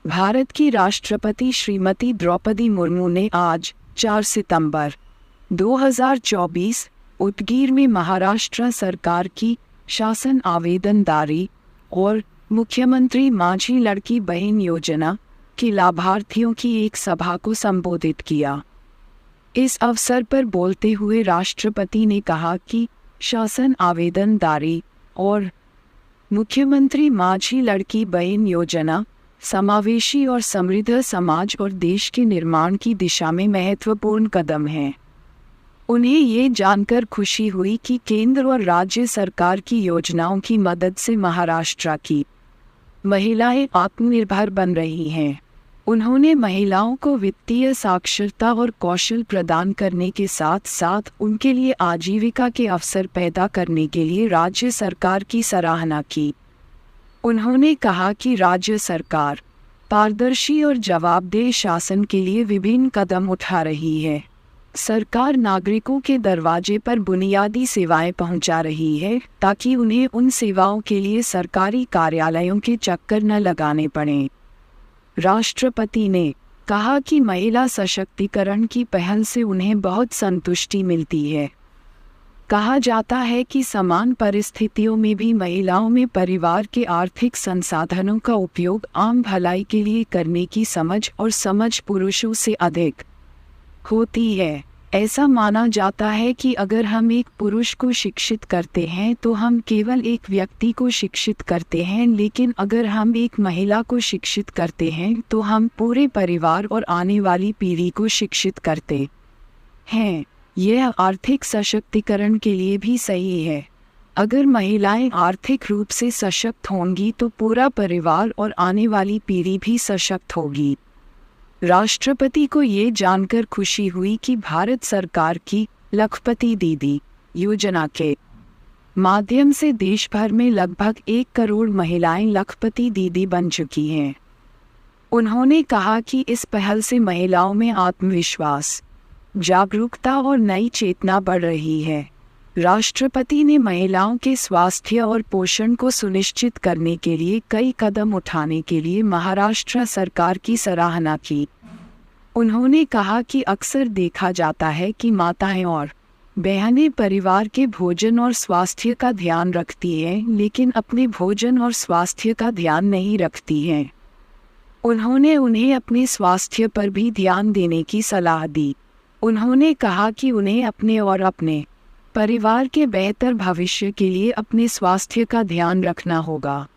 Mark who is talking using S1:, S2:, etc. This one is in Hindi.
S1: भारत की राष्ट्रपति श्रीमती द्रौपदी मुर्मू ने आज 4 सितंबर 2024 उदगीर में महाराष्ट्र सरकार की शासन आवेदन दारी और मुख्यमंत्री माझी लड़की बहन योजना के लाभार्थियों की एक सभा को संबोधित किया। इस अवसर पर बोलते हुए राष्ट्रपति ने कहा कि शासन आवेदन दारी और मुख्यमंत्री माझी लड़की बहन योजना समावेशी और समृद्ध समाज और देश के निर्माण की दिशा में महत्वपूर्ण कदम है। उन्हें ये जानकर खुशी हुई कि केंद्र और राज्य सरकार की योजनाओं की मदद से महाराष्ट्र की महिलाएं आत्मनिर्भर बन रही हैं। उन्होंने महिलाओं को वित्तीय साक्षरता और कौशल प्रदान करने के साथ साथ उनके लिए आजीविका के अवसर पैदा करने के लिए राज्य सरकार की सराहना की। उन्होंने कहा कि राज्य सरकार पारदर्शी और जवाबदेह शासन के लिए विभिन्न कदम उठा रही है। सरकार नागरिकों के दरवाजे पर बुनियादी सेवाएं पहुंचा रही है ताकि उन्हें उन सेवाओं के लिए सरकारी कार्यालयों के चक्कर न लगाने पड़ें। राष्ट्रपति ने कहा कि महिला सशक्तिकरण की पहल से उन्हें बहुत संतुष्टि मिलती है। कहा जाता है कि समान परिस्थितियों में भी महिलाओं में परिवार के आर्थिक संसाधनों का उपयोग आम भलाई के लिए करने की समझ पुरुषों से अधिक होती है। ऐसा माना जाता है कि अगर हम एक पुरुष को शिक्षित करते हैं तो हम केवल एक व्यक्ति को शिक्षित करते हैं, लेकिन अगर हम एक महिला को शिक्षित करते हैं तो हम पूरे परिवार और आने वाली पीढ़ी को शिक्षित करते हैं। यह आर्थिक सशक्तिकरण के लिए भी सही है। अगर महिलाएं आर्थिक रूप से सशक्त होंगी तो पूरा परिवार और आने वाली पीढ़ी भी सशक्त होगी। राष्ट्रपति को ये जानकर खुशी हुई कि भारत सरकार की लखपति दीदी योजना के माध्यम से देश भर में लगभग 1 करोड़ महिलाएं लखपति दीदी बन चुकी हैं। उन्होंने कहा कि इस पहल से महिलाओं में आत्मविश्वास, जागरूकता और नई चेतना बढ़ रही है। राष्ट्रपति ने महिलाओं के स्वास्थ्य और पोषण को सुनिश्चित करने के लिए कई कदम उठाने के लिए महाराष्ट्र सरकार की सराहना की। उन्होंने कहा कि अक्सर देखा जाता है कि माताएं और बहनें परिवार के भोजन और स्वास्थ्य का ध्यान रखती हैं, लेकिन अपने भोजन और स्वास्थ्य का ध्यान नहीं रखती हैं। उन्होंने उन्हें अपने स्वास्थ्य पर भी ध्यान देने की सलाह दी। उन्होंने कहा कि उन्हें अपने और अपने परिवार के बेहतर भविष्य के लिए अपने स्वास्थ्य का ध्यान रखना होगा।